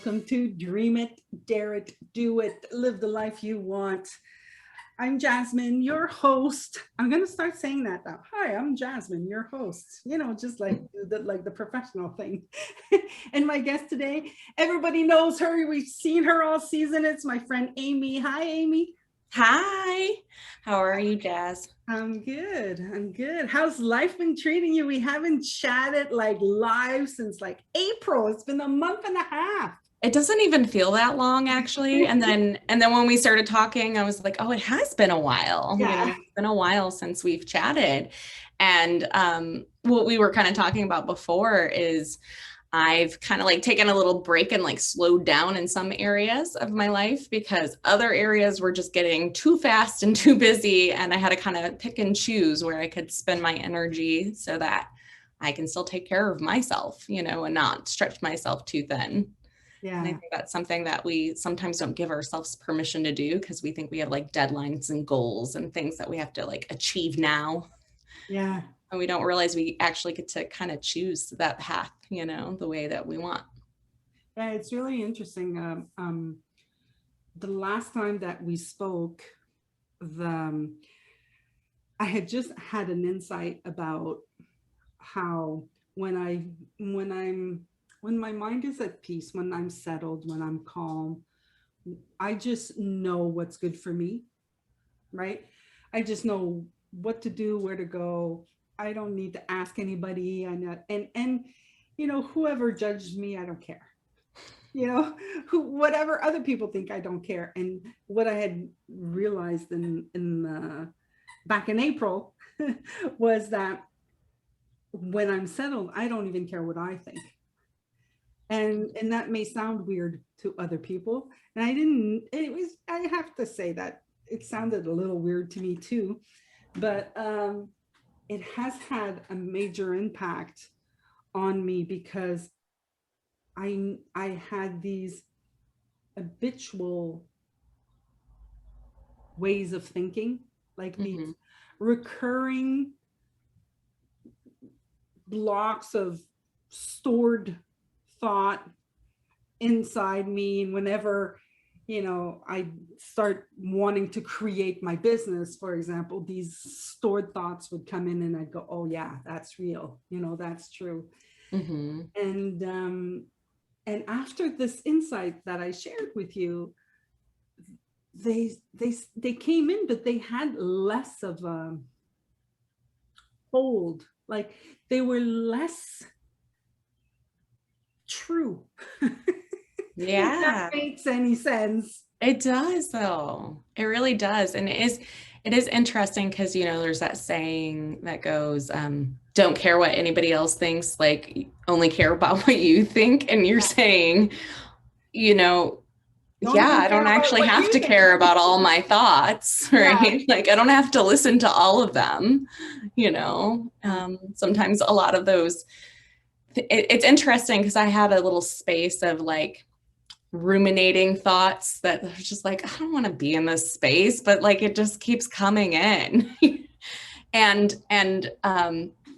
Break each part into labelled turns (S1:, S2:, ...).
S1: welcome to Dream It, Dare It, Do It, Live the Life You Want. I'm Jasmine, your host. I'm going to start saying that now. Hi, I'm Jasmine, your host. Just like the professional thing. And my guest today, everybody knows her. We've seen her all season. It's my friend Amy. Hi, Amy.
S2: Hi, how are you, Jazz?
S1: I'm good. I'm good. How's life been treating you? We haven't chatted like live since like April. It's been a month and a half.
S2: It doesn't even feel that long, actually. And then when we started talking, I was like, oh, it has been a while.
S1: Yeah.
S2: It's been a while since we've chatted. And what we were kind of talking about before is I've kind of like taken a little break and like slowed down in some areas of my life because other areas were just getting too fast and too busy. And I had to kind of pick and choose where I could spend my energy so that I can still take care of myself, and not stretch myself too thin.
S1: Yeah.
S2: And I think that's something that we sometimes don't give ourselves permission to do because we think we have like deadlines and goals and things that we have to like achieve now.
S1: Yeah.
S2: And we don't realize we actually get to kind of choose that path, the way that we want.
S1: Yeah, it's really interesting. The last time that we spoke, I had just had an insight about how when my mind is at peace, when I'm settled, when I'm calm, I just know what's good for me, right? I just know what to do, where to go. I don't need to ask anybody. Whoever judged me, I don't care. Whatever other people think, I don't care. And what I had realized back in April was that when I'm settled, I don't even care what I think. And that may sound weird to other people. And I have to say that it sounded a little weird to me too, but it has had a major impact on me because I had these habitual ways of thinking, like these recurring blocks of stored thought inside me. And whenever I start wanting to create my business, for example, these stored thoughts would come in and I'd go, oh yeah, that's real, that's true. And after this insight that I shared with you, they came in, but they had less of a hold, like they were less true.
S2: Yeah.
S1: If that makes any sense.
S2: It does, though. It really does. And it is interesting because, there's that saying that goes, don't care what anybody else thinks, like only care about what you think. And you're saying, I don't actually have to care about all my thoughts, right? Yeah. Like I don't have to listen to all of them, sometimes a lot of those, it's interesting because I had a little space of like ruminating thoughts that are just like, I don't want to be in this space, but like it just keeps coming in. and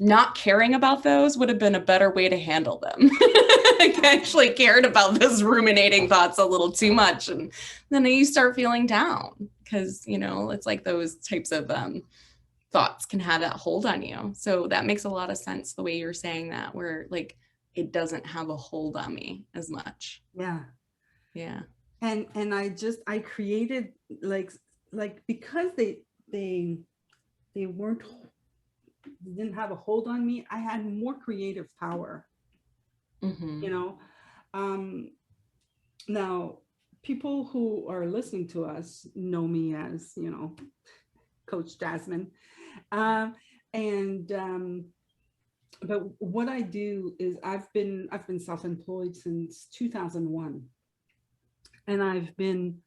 S2: not caring about those would have been a better way to handle them. I actually cared about those ruminating thoughts a little too much. And then you start feeling down because, it's like those types of thoughts can have that hold on you. So that makes a lot of sense the way you're saying that, where like it doesn't have a hold on me as much.
S1: Yeah.
S2: Yeah.
S1: And I created like because they didn't have a hold on me, I had more creative power. Now people who are listening to us know me as Coach Jasmine, but what I do is I've been self-employed since 2001, and I've been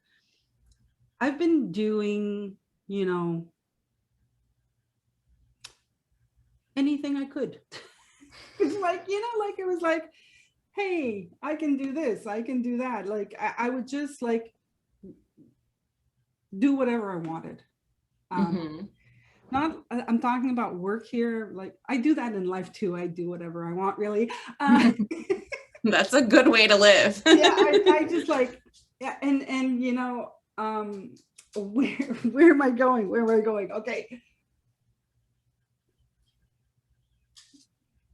S1: doing anything I could. It's like like it was like, hey, I can do this, I can do that. Like I would just like do whatever I wanted. Not, I'm talking about work here. Like I do that in life too. I do whatever I want, really.
S2: That's a good way to live.
S1: Yeah, I just like, yeah, and you know, where am I going? Where am I going? Okay.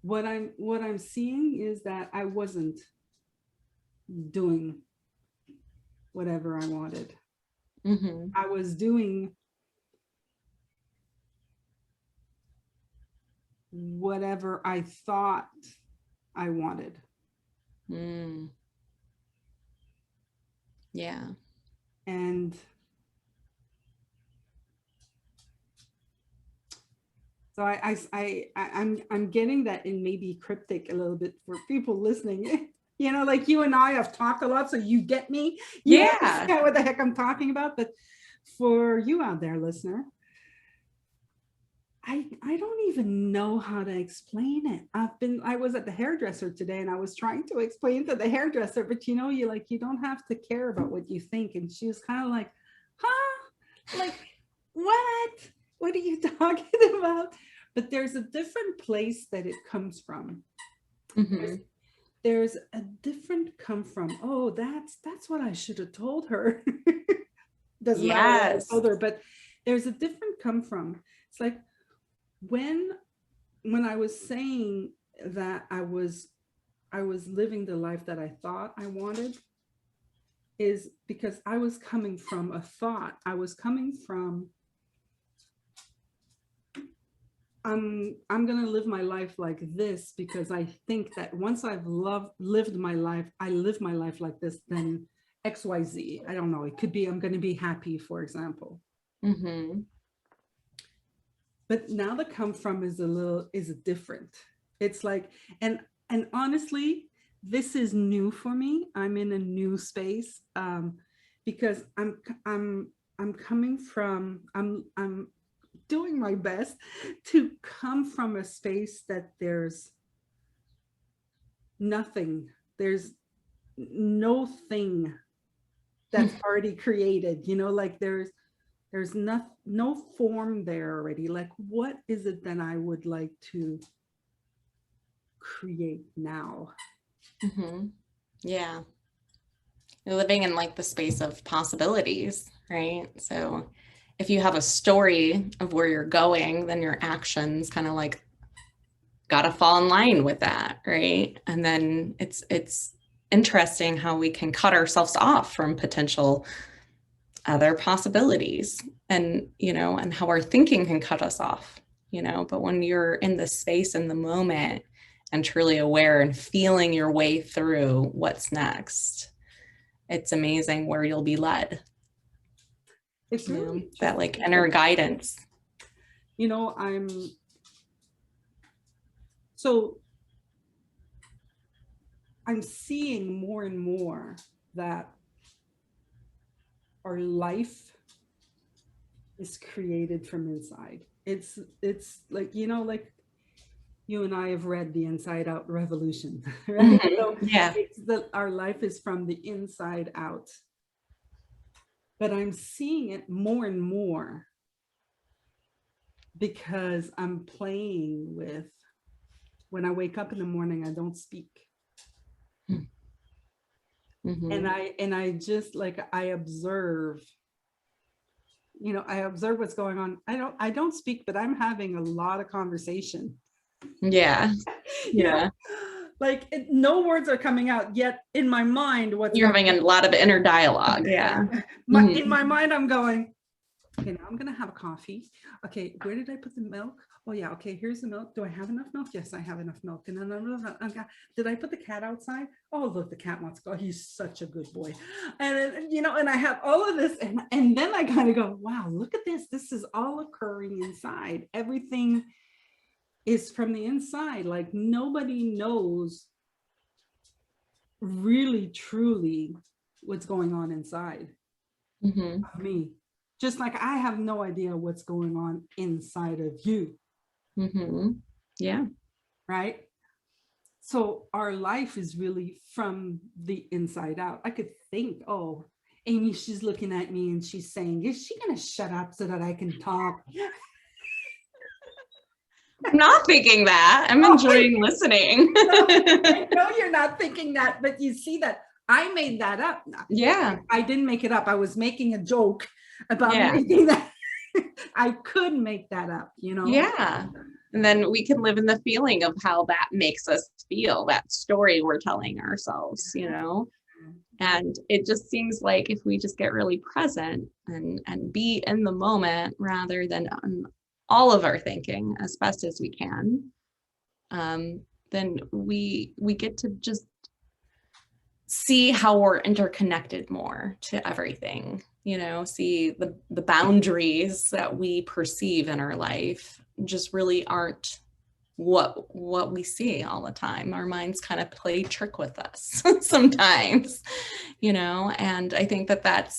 S1: What I'm seeing is that I wasn't doing whatever I wanted.
S2: Mm-hmm.
S1: I was doing whatever I thought I wanted.
S2: Mm. Yeah.
S1: And so I'm getting that in maybe cryptic a little bit for people listening. You know, like you and I have talked a lot, so you get me. You
S2: Yeah.
S1: understand what the heck I'm talking about. But for you out there, listener, I don't even know how to explain it. I was at the hairdresser today and I was trying to explain to the hairdresser, but you know, you don't have to care about what you think. And she was kind of like, huh? Like, what? What are you talking about? But there's a different place that it comes from.
S2: Mm-hmm.
S1: There's a different come from. Oh, that's what I should have told her. Doesn't matter what I told her, but there's a different come from. It's like when I was saying that I was living the life that I thought I wanted, is because I was coming from a thought. I was coming from I'm going to live my life like this because I think that once I've lived my life, I live my life like this, then XYZ. I don't know. It could be I'm going to be happy, for example.
S2: Mm-hmm.
S1: But now the come from is different. It's like, and honestly, this is new for me. I'm in a new space because I'm coming from, I'm doing my best to come from a space that there's nothing, there's no thing that's already created, you know, like there's no form there already. Like, what is it that I would like to create now?
S2: Mm-hmm. Yeah. You're living in like the space of possibilities, right? So if you have a story of where you're going, then your actions kind of like gotta fall in line with that, right? And then it's interesting how we can cut ourselves off from potential other possibilities, and you know, and how our thinking can cut us off, you know. But when you're in the space in the moment and truly aware and feeling your way through what's next, it's amazing where you'll be led.
S1: It's really
S2: that like inner guidance.
S1: You know, I'm seeing more and more that our life is created from inside. It's like, you know, like you and I have read The Inside Out Revolution, right?
S2: Mm-hmm.
S1: So
S2: Yeah.
S1: it's that our life is from the inside out. But I'm seeing it more and more because I'm playing with, when I wake up in the morning, I don't speak. Mm-hmm. And I just like, I observe, you know, I observe what's going on. I don't speak, but I'm having a lot of conversation.
S2: Yeah. Yeah.
S1: Like no words are coming out yet in my mind.
S2: You're having a lot of inner dialogue. Yeah.
S1: In my mind, I'm going, okay, now I'm going to have a coffee. Okay, where did I put the milk? Oh yeah, okay, here's the milk. Do I have enough milk? Yes, I have enough milk. And then did I put the cat outside? Oh, look, the cat wants to go. He's such a good boy. And you know, and I have all of this, and then I kind of go, wow, look at this. This is all occurring inside. Everything is from the inside. Like nobody knows really truly what's going on inside of me. Just like I have no idea what's going on inside of you.
S2: Yeah.
S1: Right. So our life is really from the inside out. I could think, oh, Amy, she's looking at me and she's saying, is she going to shut up so that I can talk?
S2: I'm not thinking that. I'm enjoying listening.
S1: I know you're not thinking that, but you see that I made that up.
S2: Yeah.
S1: I didn't make it up. I was making a joke about
S2: Yeah.
S1: making that. I could make that up, you know?
S2: Yeah. And then we can live in the feeling of how that makes us feel, that story we're telling ourselves, you know? And it just seems like if we just get really present and be in the moment rather than on all of our thinking as best as we can, then we get to just see how we're interconnected more to everything, you know, see the boundaries that we perceive in our life just really aren't what we see all the time. Our minds kind of play trick with us sometimes, you know, and I think that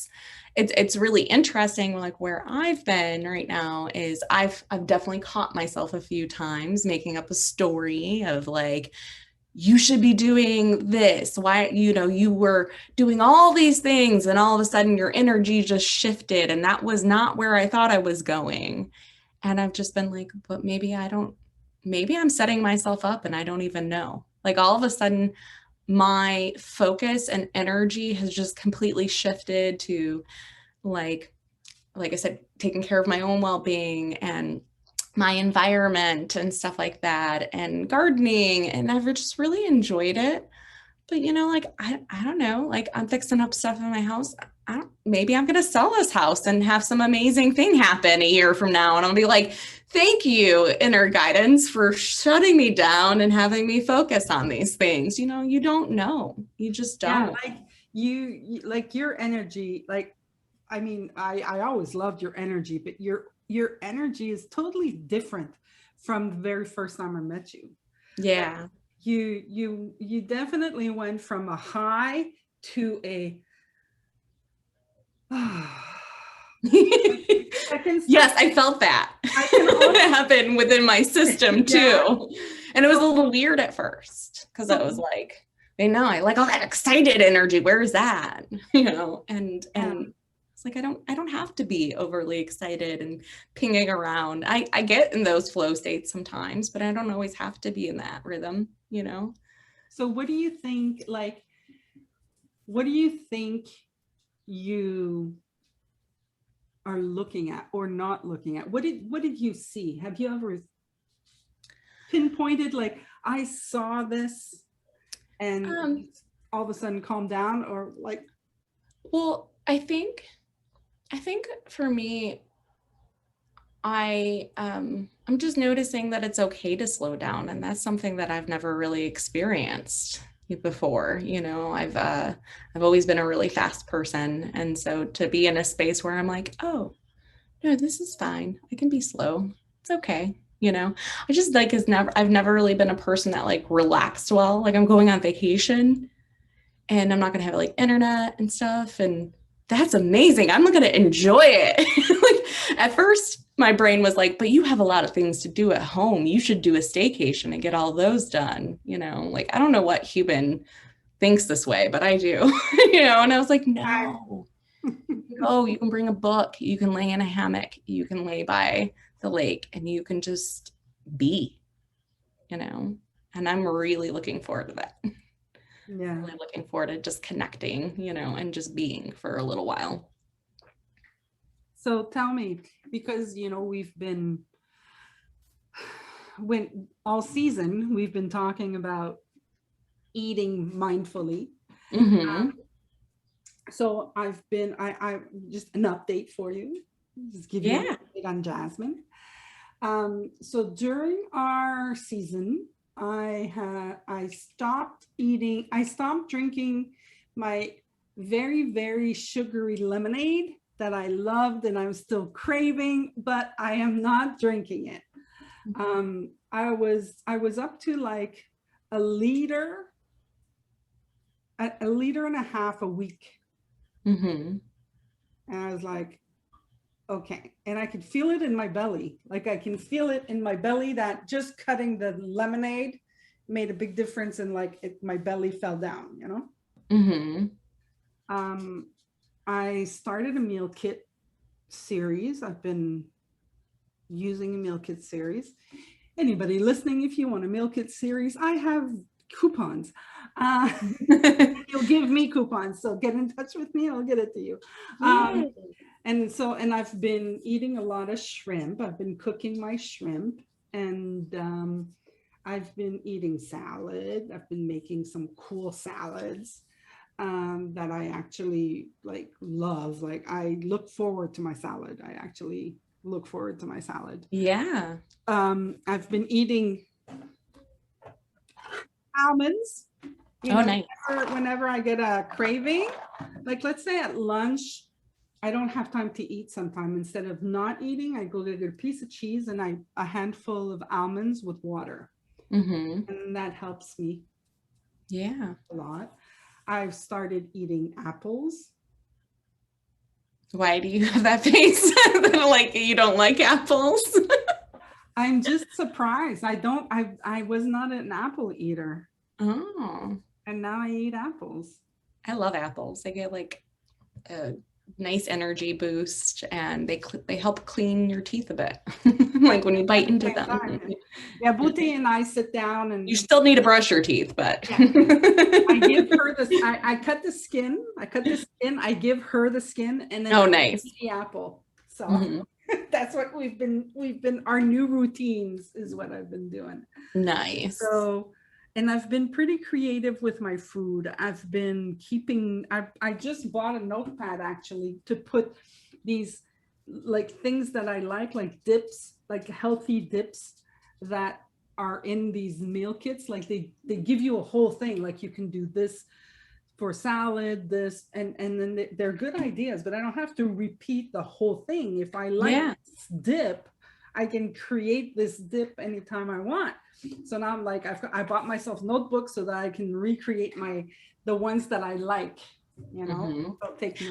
S2: it's really interesting. Like where I've been right now is I've definitely caught myself a few times making up a story of like, you should be doing this. Why, you know, you were doing all these things and all of a sudden your energy just shifted and that was not where I thought I was going. And I've just been like, but maybe I'm setting myself up and I don't even know. Like all of a sudden my focus and energy has just completely shifted to like I said, taking care of my own well-being and my environment and stuff like that and gardening. And I've just really enjoyed it. But you know, like I don't know, like I'm fixing up stuff in my house. Maybe I'm gonna sell this house and have some amazing thing happen a year from now. And I'll be like, thank you, inner guidance, for shutting me down and having me focus on these things. You know, you don't know. You just
S1: Yeah,
S2: don't.
S1: like you like your energy, like I mean, I always loved your energy, but your energy is totally different from the very first time I met you. Like
S2: Yeah.
S1: you definitely went from a high to a I can
S2: Yes, I felt that.
S1: I can
S2: It happened within my system
S1: yeah.
S2: too. And it was a
S1: So,
S2: little weird at first because I was
S1: so
S2: like, I know, I like all that excited energy. Where is that? You know, and it's like I don't have to be overly excited and pinging around. I get in those flow states sometimes, but I don't always have to be in that rhythm, you know?
S1: so what do you think, like what do you think you are looking at or not looking at? What did you see? Have you ever pinpointed like I saw this and
S2: Um,
S1: all of a sudden calm down, or like
S2: well, I think for me, I'm just noticing that it's okay to slow down, and that's something that I've never really experienced before. You know, I've always been a really fast person, and so to be in a space where I'm like, oh no, this is fine. I can be slow. It's okay. You know, I just like I've never really been a person that like relaxed well. Like I'm going on vacation and I'm not gonna have like internet and stuff. And that's amazing. I'm gonna enjoy it. Like at first, my brain was like, but you have a lot of things to do at home. You should do a staycation and get all those done. You know, like I don't know what human thinks this way, but I do, you know, and I was like, no. Oh, you can bring a book, you can lay in a hammock, you can lay by the lake and you can just be, you know, and I'm really looking forward to that.
S1: yeah.
S2: Really looking forward to just connecting, you know, and just being for a little while.
S1: So tell me, because you know when all season we've been talking about eating mindfully.
S2: Mm-hmm.
S1: So I just an update for you, just give you an
S2: Yeah.
S1: update on Jasmine. So during our season, I stopped drinking my very sugary lemonade that I loved and I'm still craving, but I am not drinking it. I was up to like a liter, a liter and a half a week.
S2: Mm-hmm.
S1: And I was like, okay. And I could feel it in my belly. Like I can feel it in my belly that just cutting the lemonade made a big difference. And like my belly fell down, you know?
S2: Mm-hmm.
S1: I started a meal kit series. I've been using a meal kit series. anybody listening, if you want a meal kit series, I have coupons. You'll give me coupons, so get in touch with me, I'll get it to you. And I've been eating a lot of shrimp. I've been cooking my shrimp, and I've been eating salad. I've been making some cool salads that I actually like love. Like I look forward to my salad. I actually look forward to my salad.
S2: Yeah.
S1: I've been eating almonds.
S2: Nice.
S1: Whenever I get a craving, like let's say at lunch, I don't have time to eat sometime. Instead of not eating, I go get a piece of cheese and a handful of almonds with water. And that helps me.
S2: Yeah.
S1: A lot. I've started eating apples.
S2: Why do you have that face? Like you don't like apples?
S1: I'm just surprised. I was not an apple eater.
S2: Oh.
S1: And now I eat apples.
S2: I love apples. They get like a nice energy boost, and they help clean your teeth a bit. Like when you bite into them.
S1: Yeah, Booty and I sit down, and
S2: you still need to brush your teeth, but
S1: yeah. I give her I cut the skin. I give her the skin, and then
S2: nice.
S1: I eat the apple. So that's what we've been our new routines is what I've been doing.
S2: Nice.
S1: So, and I've been pretty creative with my food. I've been keeping, I just bought a notepad actually to put these like things that I like dips, like healthy dips that are in these meal kits. Like they give you a whole thing. Like you can do this for salad, this, and then they're good ideas, but I don't have to repeat the whole thing. If I like this dip, I can create this dip anytime I want. So now I'm like, I bought myself notebooks so that I can recreate the ones that I like, you know.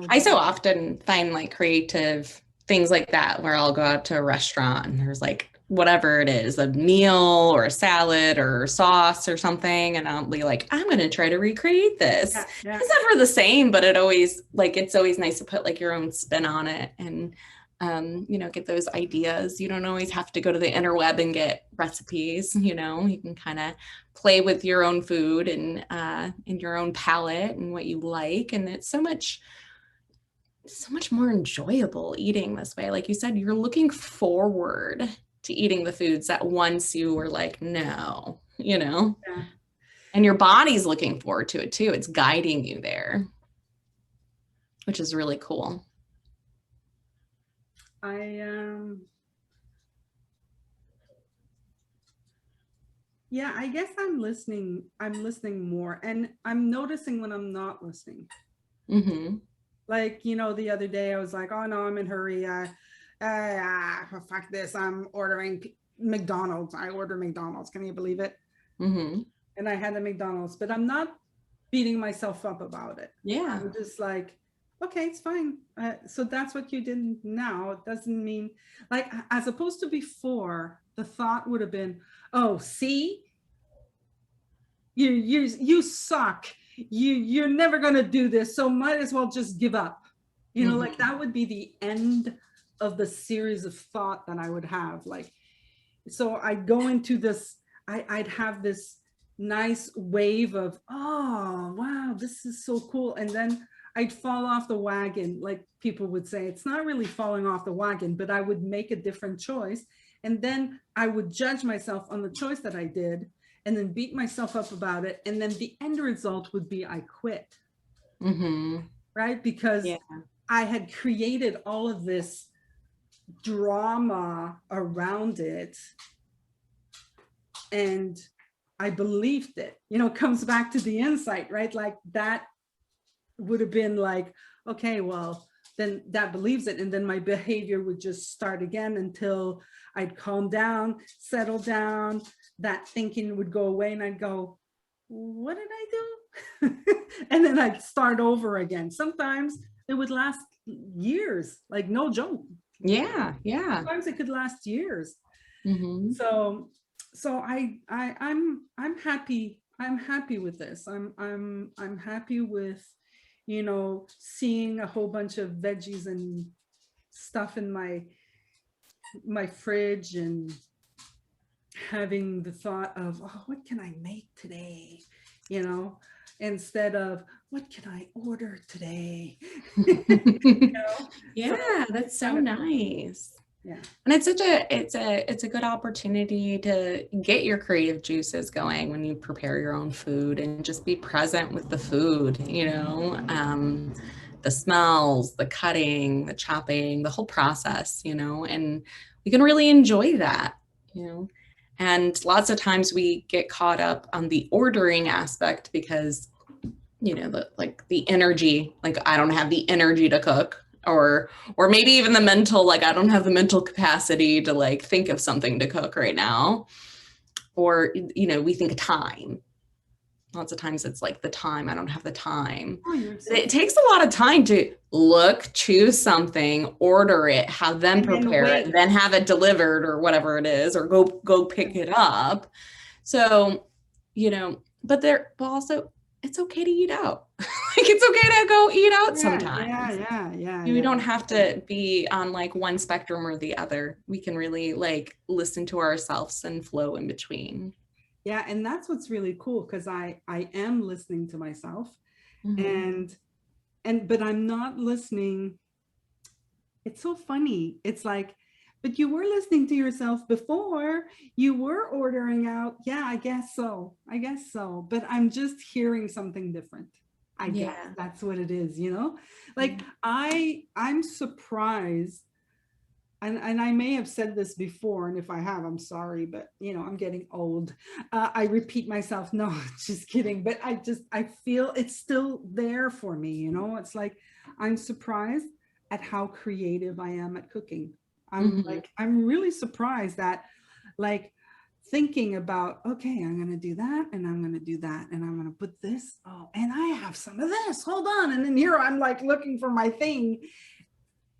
S2: I so often find like creative things like that where I'll go out to a restaurant and there's like whatever it is, a meal or a salad or sauce or something, and I'll be like, I'm going to try to recreate this. It's never the same, but it's always nice to put like your own spin on it and get those ideas. You don't always have to go to the interweb and get recipes, you can kind of play with your own food and your own palate and what you like. And it's so much more enjoyable eating this way. Like you said, you're looking forward to eating the foods that once you were like, no, and your body's looking forward to it too. It's guiding you there, which is really cool.
S1: Yeah, I guess I'm listening more, and I'm noticing when I'm not listening. Like, the other day I was like, oh no, I'm in a hurry. Fuck this. I'm ordering McDonald's. I order McDonald's. Can you believe it? And I had a McDonald's, but I'm not beating myself up about it.
S2: Yeah.
S1: I'm just like, okay, it's fine. So that's what you did now. It doesn't mean, like, as opposed to before, the thought would have been, oh, see, you suck. You're never going to do this. So might as well just give up. Like that would be the end of the series of thought that I would have. Like, so I'd go into this, I'd have this nice wave of, oh, wow, this is so cool. And then I'd fall off the wagon, like people would say. It's not really falling off the wagon, but I would make a different choice. And then I would judge myself on the choice that I did and then beat myself up about it. And then the end result would be I quit. Right? Because I had created all of this drama around it. And I believed it. Comes back to the insight, right? Like that would have been like, okay, well, then that believes it. And then my behavior would just start again until I'd calm down, settle down, that thinking would go away and I'd go, what did I do? And then I'd start over again. Sometimes it would last years, like no joke.
S2: Yeah.
S1: Sometimes it could last years. So I'm happy. I'm happy with this. I'm happy with, seeing a whole bunch of veggies and stuff in my fridge and having the thought of, oh, what can I make today? You know, instead of what can I order today? You know, so
S2: Yeah, that's so
S1: kind of,
S2: nice.
S1: yeah.
S2: And it's such a it's a good opportunity to get your creative juices going when you prepare your own food and just be present with the food, the smells, the cutting, the chopping, the whole process, and we can really enjoy that, you know. And lots of times we get caught up on the ordering aspect because the energy, like I don't have the energy to cook, or maybe even the mental, like I don't have the mental capacity to like think of something to cook right now. Or we think of time. Lots of times it's like the time, I don't have the time.
S1: Oh, you're so,
S2: It takes a lot of time to look, choose something, order it, have them
S1: and then
S2: prepare
S1: wait.
S2: it, then have it delivered or whatever it is, or go pick it up. So, but also it's okay to eat out. Like it's okay to go eat out sometimes. We don't have to be on like one spectrum or the other. We can really like listen to ourselves and flow in between.
S1: Yeah, and that's what's really cool, because I am listening to myself,
S2: Mm-hmm.
S1: but I'm not listening. It's so funny. It's like, but you were listening to yourself before. You were ordering out. Yeah, I guess so. I guess so. But I'm just hearing something different. I guess
S2: Yeah.
S1: that's what it is, you know? Like
S2: Mhm.
S1: I'm surprised, and I may have said this before, and if I have, I'm sorry, but I'm getting old. I repeat myself. No, just kidding. But I feel it's still there for me. It's like I'm surprised at how creative I am at cooking.
S2: Mhm.
S1: I'm really surprised that, like, thinking about, okay, I'm going to do that, and I'm going to do that, and I'm going to put this. Oh, and I have some of this. Hold on. And then here I'm like looking for my thing,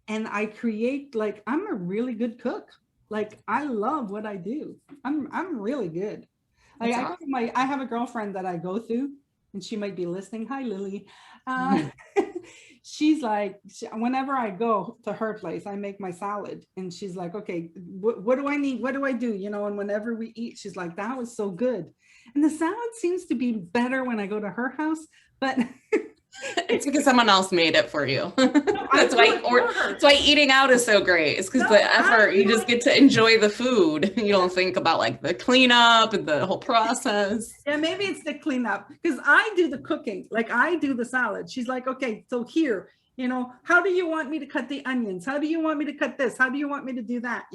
S1: and I create, like, I'm a really good cook. Like, I love what I do. I'm really good. Like,
S2: That's awesome.
S1: I have a girlfriend that I go through, and she might be listening. Hi, Lily.
S2: Mhm.
S1: She's like, whenever I go to her place, I make my salad, and she's like, okay, what do I need? What do I do? And whenever we eat, she's like, that was so good. And the salad seems to be better when I go to her house, but
S2: It's because someone else made it for you.
S1: I
S2: That's
S1: do
S2: why
S1: it for her.
S2: that's why eating out is so great. It's because
S1: No,
S2: the
S1: I
S2: effort, you
S1: do
S2: just
S1: it.
S2: get to enjoy the food. You don't think about like the cleanup and the whole process.
S1: Yeah, maybe it's the cleanup, because I do the cooking. Like, I do the salad. She's like, okay, so here, how do you want me to cut the onions? How do you want me to cut this? How do you want me to do that?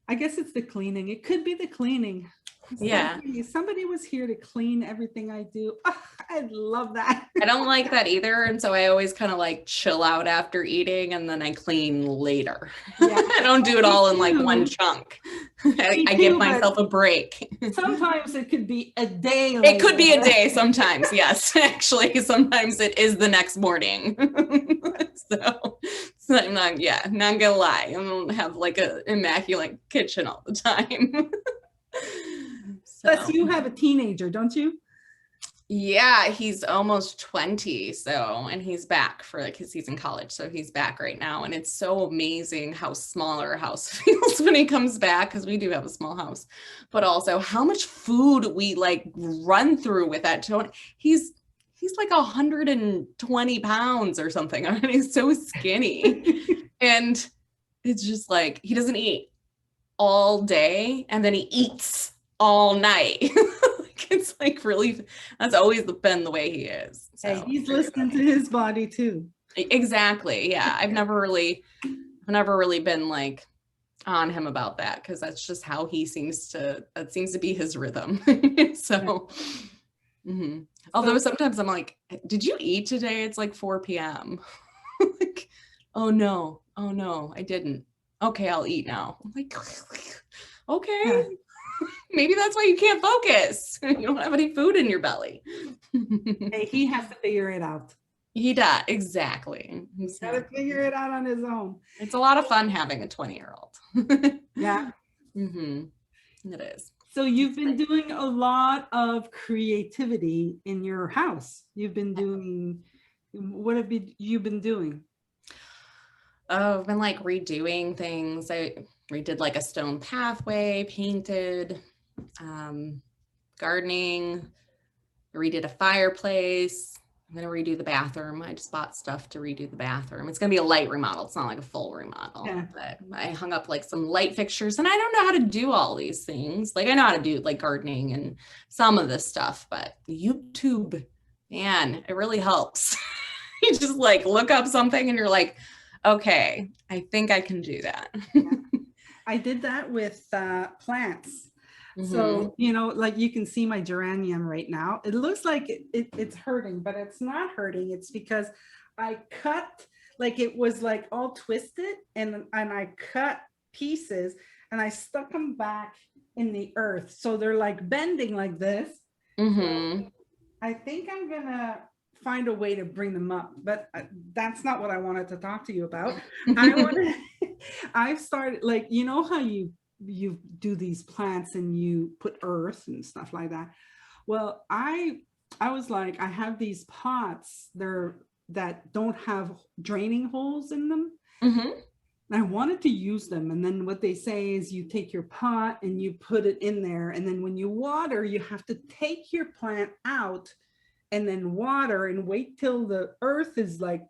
S1: I guess it's the cleaning. It could be the cleaning. It's like,
S2: Yeah.
S1: hey, somebody was here to clean everything I do. Oh, I love that.
S2: I don't like that either. And so I always kind of like chill out after eating and then I clean later.
S1: Yeah,
S2: I don't do it
S1: me
S2: all in like one
S1: too.
S2: chunk.
S1: Me
S2: I give
S1: too, but
S2: myself a break.
S1: sometimes it could be a day
S2: It could be a
S1: later.
S2: day sometimes. Yes, actually, sometimes it is the next morning. So I'm not gonna lie. I don't have like an immaculate kitchen all the time.
S1: Plus,
S2: So
S1: you have a teenager, don't you?
S2: yeah, he's almost 20. So, and he's back for like he's in college. So he's back right now. And it's so amazing how small our house feels when he comes back, because we do have a small house, but also how much food we like run through with that Tony. He's like 120 pounds or something. I mean, he's so skinny. And it's just like he doesn't eat all day and then he eats all night. It's like really, that's always been the way he is.
S1: Hey,
S2: So
S1: he's
S2: very
S1: listening to
S2: funny.
S1: his body too.
S2: Exactly. Yeah. I've never really been like on him about that, because that's just how that seems to be his rhythm. So, mhm. Although
S1: So,
S2: sometimes I'm like, did you eat today? It's like 4 p.m. Like, oh no, I didn't. Okay, I'll eat now. I'm like, okay,
S1: yeah,
S2: maybe that's why you can't focus. You don't have any food in your belly.
S1: hey, he has to figure it out.
S2: He does. Exactly.
S1: He's got to figure it out on his own.
S2: It's a lot of fun having a 20-year-old.
S1: Yeah.
S2: Mm-hmm. It is.
S1: So you've been doing a lot of creativity in your house. What have you been doing?
S2: Oh, I've been like redoing things. redid like a stone pathway, painted, gardening, redid a fireplace. I'm going to redo the bathroom. I just bought stuff to redo the bathroom. It's going to be a light remodel. It's not like a full remodel.
S1: Yeah.
S2: But I hung up like some light fixtures, and I don't know how to do all these things. Like I know how to do like gardening and some of this stuff, but YouTube, man, it really helps. You just like look up something and you're like, okay, I think I can do that.
S1: Yeah. I did that with plants. So, you know, like you can see my geranium right now. It looks like it's hurting, but it's not hurting. It's because I cut, like it was like all twisted, and I cut pieces and I stuck them back in the earth. So they're like bending like this. So I think I'm gonna find a way to bring them up, but that's not what I wanted to talk to you about. I've started, like, you know how you do these plants and you put earth and stuff like that. Well, I was like, I have these pots that don't have draining holes in them. I wanted to use them. And then what they say is you take your pot and you put it in there. And then when you water, you have to take your plant out and then water and wait till the earth is like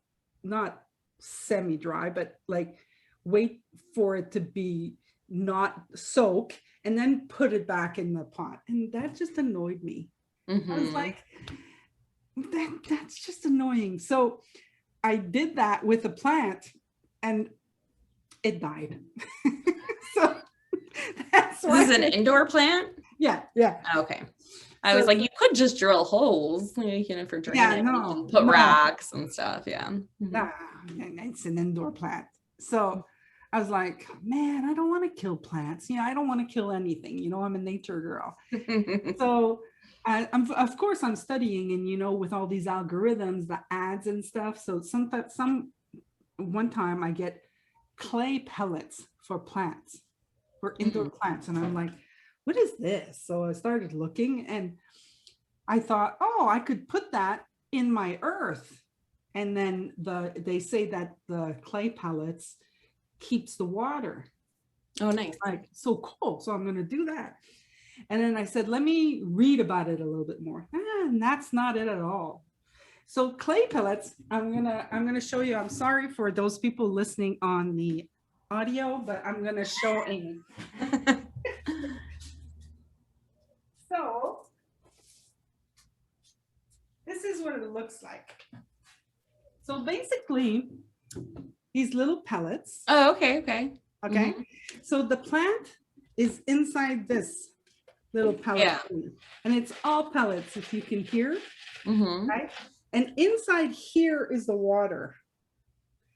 S1: not semi-dry, but like wait for it to be not soak, and then put it back in the pot. And that just annoyed me. I was like, that's just annoying. So I did that with a plant and it died. So that's why.
S2: This is an indoor plant?
S1: Yeah.
S2: Okay. I was like, you could just drill holes, you know, for draining. No, put rocks and stuff. Yeah.
S1: Nah, it's an indoor plant. So I was like, man, I don't want to kill plants. You know, I don't want to kill anything. You know, I'm a nature girl. So of course I'm studying, and, you know, with all these algorithms, the ads and stuff. So one time I get clay pellets for plants, for indoor plants. And I'm like, what is this? So I started looking and I thought, oh, I could put that in my earth. And then they say that the clay pellets keeps the water.
S2: Oh, nice.
S1: Like, so cool. So I'm going to do that. And then I said, let me read about it a little bit more. And that's not it at all. So clay pellets, I'm going to show you. I'm sorry for those people listening on the audio, but I'm going to show Amy. So this is what it looks like. So basically, these little pellets.
S2: Oh, okay.
S1: Okay. So the plant is inside this little pellet. And it's all pellets, if you can hear. Right? And inside here is the water.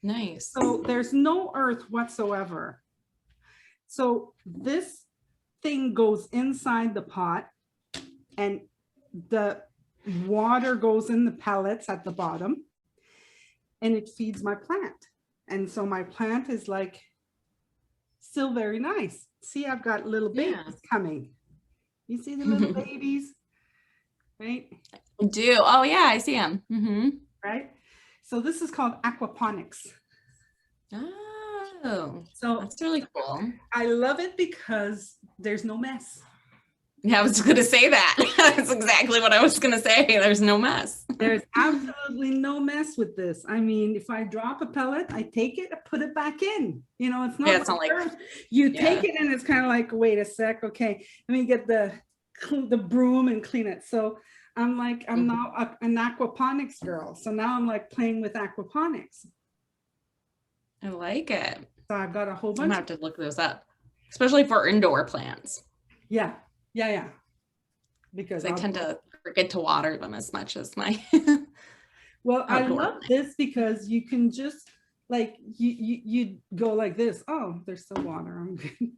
S2: Nice.
S1: So there's no earth whatsoever. So this thing goes inside the pot, and the water goes in the pellets at the bottom, and it feeds my plant. And so my plant is like still very nice. See, I've got little babies coming. You see the little babies, right?
S2: I do. Oh yeah, I see them.
S1: Right. So this is called aquaponics.
S2: Oh,
S1: so
S2: that's really cool.
S1: I love it because there's no mess.
S2: Yeah, I was going to say that. That's exactly what I was going to say. There's no mess.
S1: There's absolutely no mess with this. I mean, if I drop a pellet, I take it, I put it back in. You know, it's not, like you take it and it's kind of like, wait a sec. Okay, let me get the broom and clean it. So I'm like, I'm now an aquaponics girl. So now I'm like playing with aquaponics.
S2: I like it.
S1: So I've got a whole bunch.
S2: I'm going to have to look those up, especially for indoor plants.
S1: Yeah. Because
S2: I tend to forget to water them as much as my
S1: well, I love this because you can just like you go like this. Oh, there's still water. I'm good.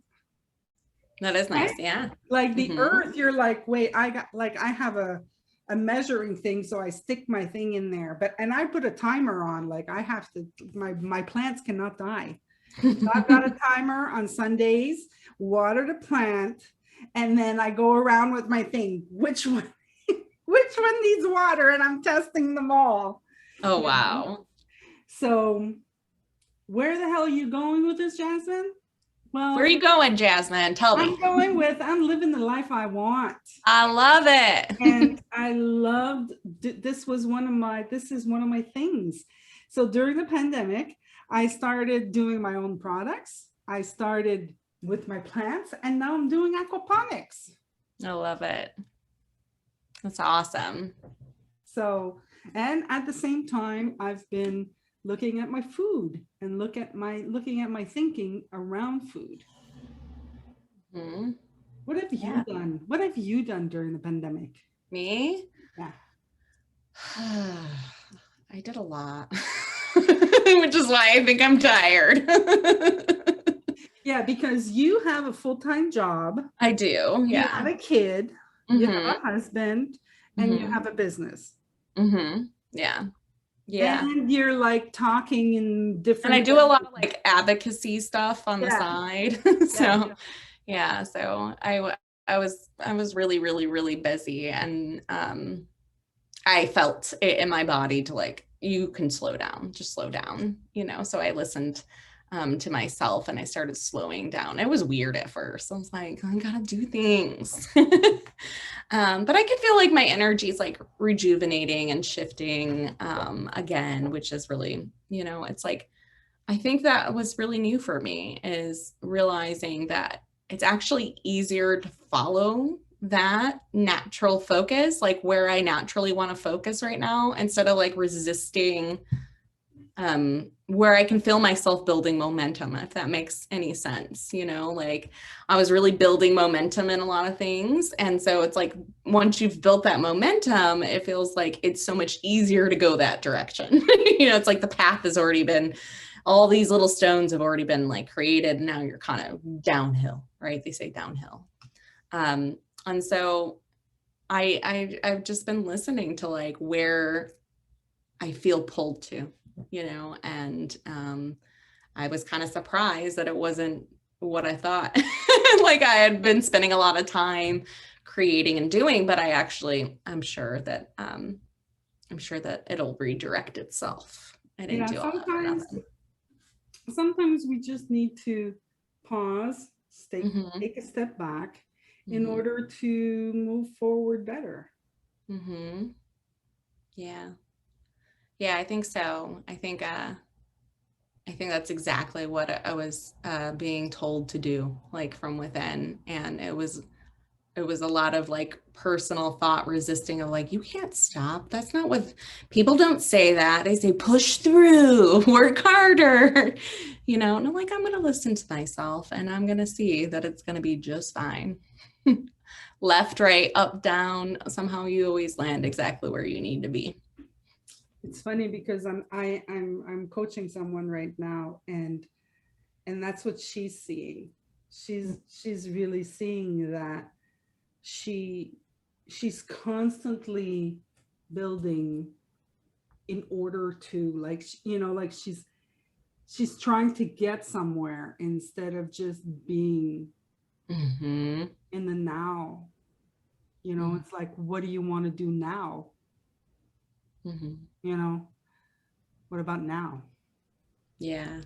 S2: That is nice. Yeah.
S1: Like the earth, you're like, wait, I have a measuring thing, so I stick my thing in there. And I put a timer on, like I have to, my plants cannot die. So I've got a timer on Sundays, water the plant. And then I go around with my thing, which one needs water, and I'm testing them all.
S2: Oh, wow.
S1: So where the hell are you going with this, Jasmine?
S2: Where are
S1: Well,
S2: you going, Jasmine? Tell me.
S1: I'm living the life I want.
S2: I love it.
S1: And I loved, this is one of my things. So during the pandemic, I started doing my own products. I started with my plants, and now I'm doing aquaponics.
S2: I love it. That's awesome.
S1: So, and at the same time, I've been looking at my food and looking at my thinking around food.
S2: Hmm.
S1: What have you done? What have you done during the pandemic?
S2: Me?
S1: Yeah.
S2: I did a lot, which is why I think I'm tired.
S1: Yeah, because you have a full-time job.
S2: I do.
S1: You have
S2: Yeah.
S1: a kid, you have
S2: Mm-hmm.
S1: a husband, and you
S2: Mm-hmm.
S1: have a business.
S2: Mm-hmm. Yeah. Yeah.
S1: And you're like talking in
S2: And I
S1: different
S2: do a lot of
S1: languages.
S2: like advocacy stuff on the
S1: Yeah,
S2: side.
S1: yeah.
S2: So yeah, so I was really, really, really busy, and I felt it in my body to like, you can slow down, just slow down, you know? So I listened to myself, and I started slowing down. It was weird at first. I was like, I gotta do things. But I could feel like my energy is like rejuvenating and shifting again, which is really, you know, it's like, I think that was really new for me, is realizing that it's actually easier to follow that natural focus, like where I naturally want to focus right now, instead of like resisting where I can feel myself building momentum, if that makes any sense. You know, like I was really building momentum in a lot of things. And so it's like, once you've built that momentum, it feels like it's so much easier to go that direction. You know, it's like the path has already been, all these little stones have already been like created. And now you're kind of downhill, right? They say downhill. And so I've just been listening to like where I feel pulled to, you know, and I was kind of surprised that it wasn't what I thought. Like I had been spending a lot of time creating and doing, but I'm sure that it'll redirect itself. I didn't
S1: Yeah,
S2: do all that for nothing.
S1: sometimes we just need to pause,
S2: Mm-hmm.
S1: take a step back in
S2: Mm-hmm.
S1: order to move forward better.
S2: Mm-hmm. Yeah. Yeah, I think so. I think that's exactly what I was being told to do, like from within. And it was a lot of like personal thought resisting of like, you can't stop. That's not what people don't say that. They say, push through, work harder, you know, and I'm like, I'm going to listen to myself, and I'm going to see that it's going to be just fine. Left, right, up, down. Somehow you always land exactly where you need to be.
S1: It's funny because I'm coaching someone right now, and that's what she's seeing. She's really seeing that she she's constantly building in order to, like, like she's trying to get somewhere instead of just being
S2: Mm-hmm.
S1: in the now. It's like, what do you want to do now?
S2: Mm-hmm.
S1: you know what about now?
S2: Yeah.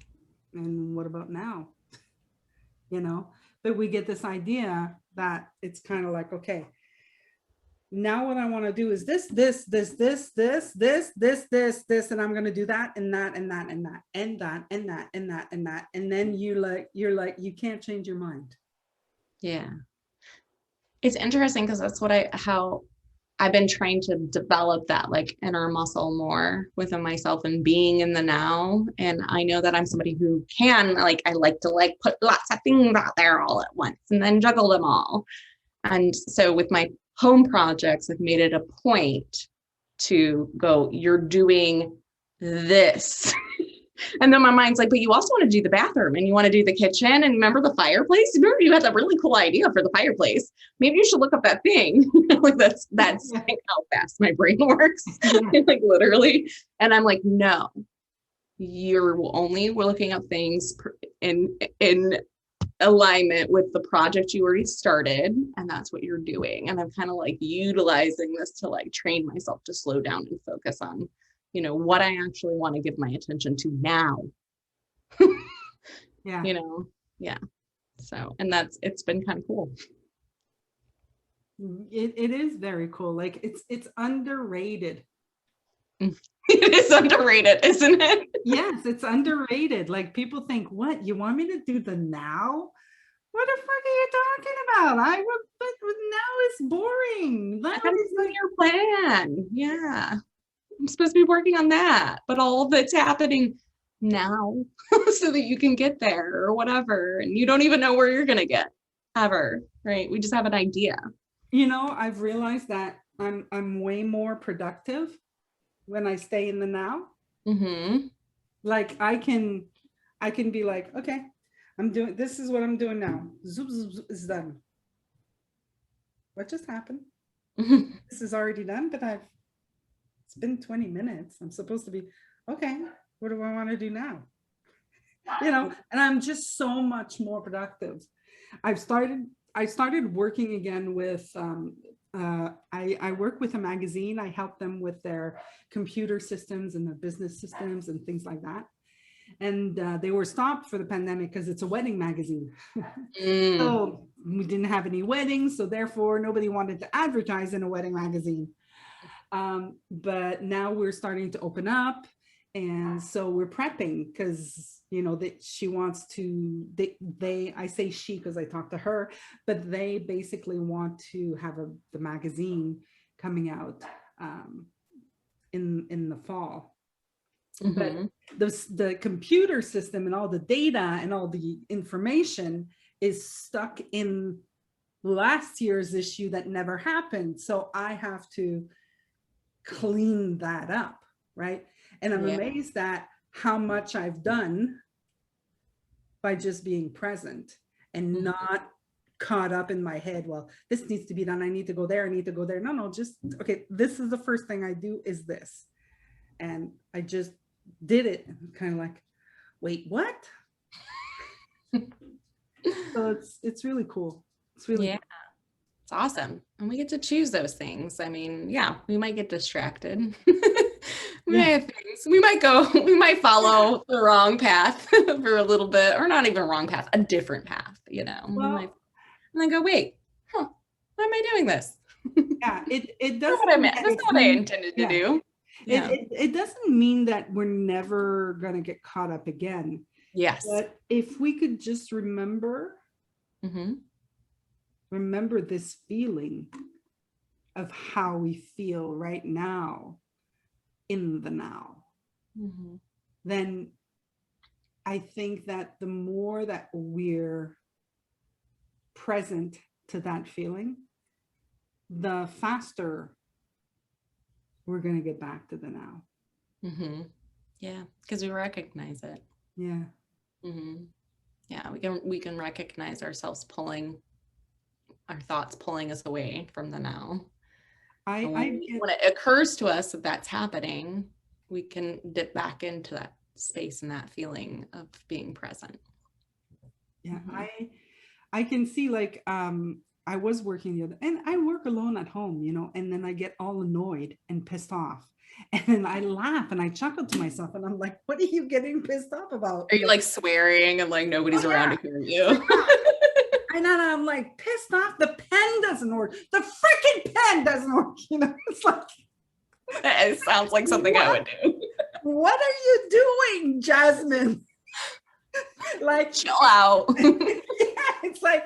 S1: And what about now? you know but we get this idea that it's kind of like, okay, now what I want to do is this, and I'm going to do that and that and that and that and that and that and that and that, and then you're like, you can't change your mind.
S2: Yeah. It's interesting because that's how I've been trying to develop that like inner muscle more within myself and being in the now. And I know that I'm somebody who can, like, I like to like put lots of things out there all at once and then juggle them all. And so with my home projects, I've made it a point to go, you're doing this. And then my mind's like, but you also want to do the bathroom, and you want to do the kitchen, and remember the fireplace? Remember you had that really cool idea for the fireplace. Maybe you should look up that thing. Like that's how fast my brain works. Like literally. And I'm like, no, you're only looking up things in alignment with the project you already started, and that's what you're doing. And I'm kind of like utilizing this to like train myself to slow down and focus on, what I actually want to give my attention to now.
S1: Yeah.
S2: Yeah. So, and it's been kind of cool.
S1: It is very cool. Like it's underrated.
S2: It is underrated, isn't it?
S1: Yes, it's underrated. Like people think, what, you want me to do the now? What the fuck are you talking about? But now is boring. Now
S2: I gotta
S1: is
S2: see
S1: like,
S2: your plan. Yeah. I'm supposed to be working on that, but all that's happening now so that you can get there or whatever. And you don't even know where you're gonna get ever, right? We just have an idea.
S1: I've realized that I'm way more productive when I stay in the now.
S2: Mm-hmm.
S1: Like I can be like, okay, this is what I'm doing now. Zoop, zoop, zoop, it's done. What just happened? This is already done, but it's been 20 minutes. I'm supposed to be, okay, what do I want to do now? And I'm just so much more productive. I started working again with, I work with a magazine. I help them with their computer systems and their business systems and things like that. And they were stopped for the pandemic because it's a wedding magazine. So we didn't have any weddings, so therefore nobody wanted to advertise in a wedding magazine. But now we're starting to open up, and so we're prepping because that she wants to, I say she because I talked to her, but they basically want to have the magazine coming out in the fall. But the computer system and all the data and all the information is stuck in last year's issue that never happened. So I have to clean that up, right? And I'm amazed at how much I've done by just being present and not caught up in my head. Well, this needs to be done. I need to go there. I need to go there. No, just, okay, this is the first thing I do is this. And I just did it, kind of like, wait, what? So it's really cool. It's really cool.
S2: It's awesome. And we get to choose those things. I mean, yeah, we might get distracted. We might follow the wrong path for a little bit, or not even wrong path, a different path,
S1: Well,
S2: and then go, wait, why am I doing this?
S1: Yeah, it doesn't.
S2: That's not what I intended to do.
S1: Yeah. It doesn't mean that we're never going to get caught up again.
S2: Yes.
S1: But if we could just remember this feeling of how we feel right now in the now, then I think that the more that we're present to that feeling, the faster we're going to get back to the now.
S2: Yeah, because we recognize it.
S1: Yeah.
S2: Yeah, we can recognize ourselves our thoughts pulling us away from the now. When it occurs to us that that's happening, we can dip back into that space and that feeling of being present.
S1: Yeah, I can see, like, I was working and I work alone at home, and then I get all annoyed and pissed off. And then I laugh and I chuckle to myself and I'm like, what are you getting pissed off about?
S2: Are you like swearing and like nobody's around to hear you?
S1: And then I'm like pissed off. The pen doesn't work. The freaking pen doesn't work. It's like,
S2: it sounds like something I would do.
S1: What are you doing, Jasmyne? Like,
S2: chill out.
S1: It's like,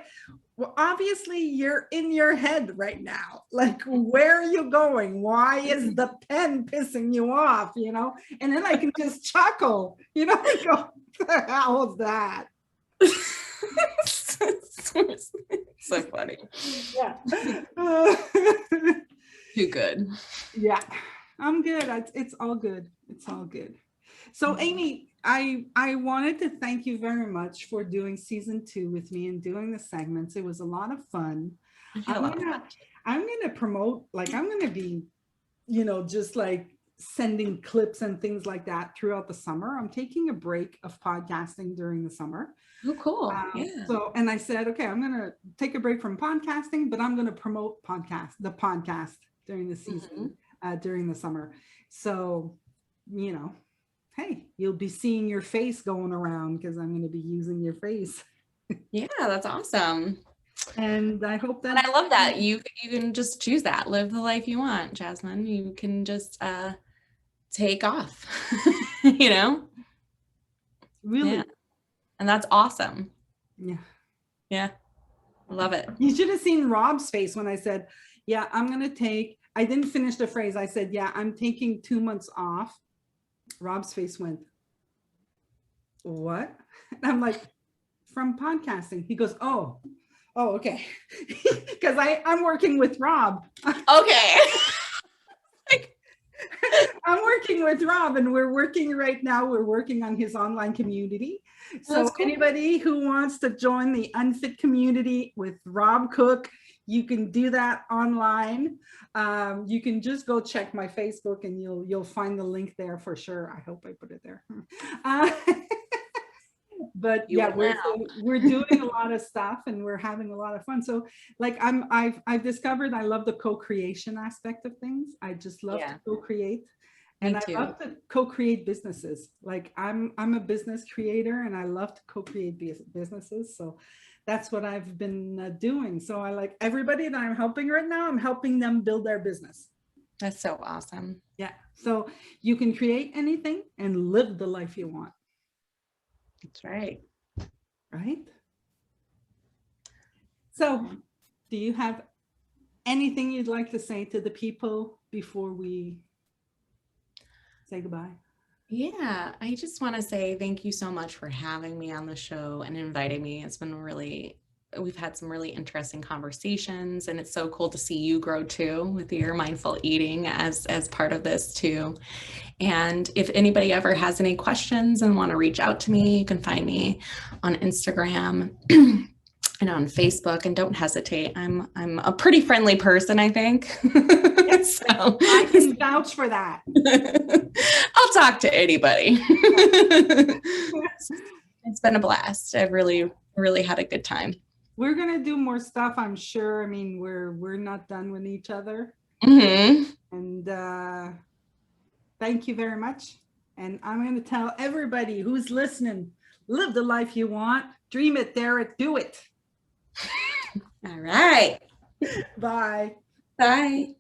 S1: well, obviously you're in your head right now. Like, where are you going? Why is the pen pissing you off? And then I can just chuckle, and go, what the hell is that?
S2: So funny.
S1: Yeah.
S2: Too good.
S1: Yeah, I'm good. It's all good. It's all good. So Amy, I wanted to thank you very much for doing season 2 with me and doing the segments. It was a lot of fun. I'm gonna promote, like, I'm gonna be, just like sending clips and things like that throughout the summer. I'm taking a break of podcasting during the summer.
S2: Oh, cool.
S1: So, and I said, okay, I'm gonna take a break from podcasting, but I'm gonna promote the podcast during the season, during the summer. So, hey, you'll be seeing your face going around because I'm going to be using your face.
S2: Yeah, that's awesome.
S1: And I hope
S2: And
S1: that
S2: I love that you can just choose that, live the life you want, Jasmine. You can just take off, you know?
S1: really,
S2: Yeah. And that's awesome.
S1: yeah.
S2: Yeah. Love it.
S1: You should have seen Rob's face when I said, yeah, I'm going to take, I didn't finish the phrase. I said, yeah, I'm taking 2 months off. Rob's face went, what? And I'm like, from podcasting. He goes, oh, okay. Because I'm working with Rob.
S2: Okay.
S1: I'm working with Rob, and we're working right now. We're working on his online community. So
S2: Cool.
S1: anybody who wants to join the unfit community with Rob Cook, you can do that online. You can just go check my Facebook, and you'll find the link there for sure. I hope I put it there. But
S2: You
S1: yeah,
S2: will now.
S1: we're doing a lot of stuff, and we're having a lot of fun. So like I've discovered I love the co-creation aspect of things. I just love to co-create.
S2: Me
S1: And I
S2: too.
S1: love to co-create businesses. Like I'm a business creator, and I love to co-create businesses. So that's what I've been doing. So I like everybody that I'm helping right now, I'm helping them build their business.
S2: That's so awesome.
S1: Yeah. So you can create anything and live the life you want.
S2: That's right.
S1: Right? So do you have anything you'd like to say to the people before we say goodbye?
S2: Yeah, I just want to say thank you so much for having me on the show and inviting me. It's been we've had some really interesting conversations, and it's so cool to see you grow too with your mindful eating as part of this too. And if anybody ever has any questions and want to reach out to me, you can find me on Instagram and on Facebook, and don't hesitate. I'm a pretty friendly person, I think.
S1: Yes, so I can vouch for that.
S2: I'll talk to anybody. It's been a blast. I've really had a good time.
S1: We're gonna do more stuff, I'm sure. I mean, we're not done with each other.
S2: Mm-hmm.
S1: And thank you very much. And I'm going to tell everybody who's listening, live the life you want, dream it, dare it, do it.
S2: All right.
S1: Bye.
S2: Bye.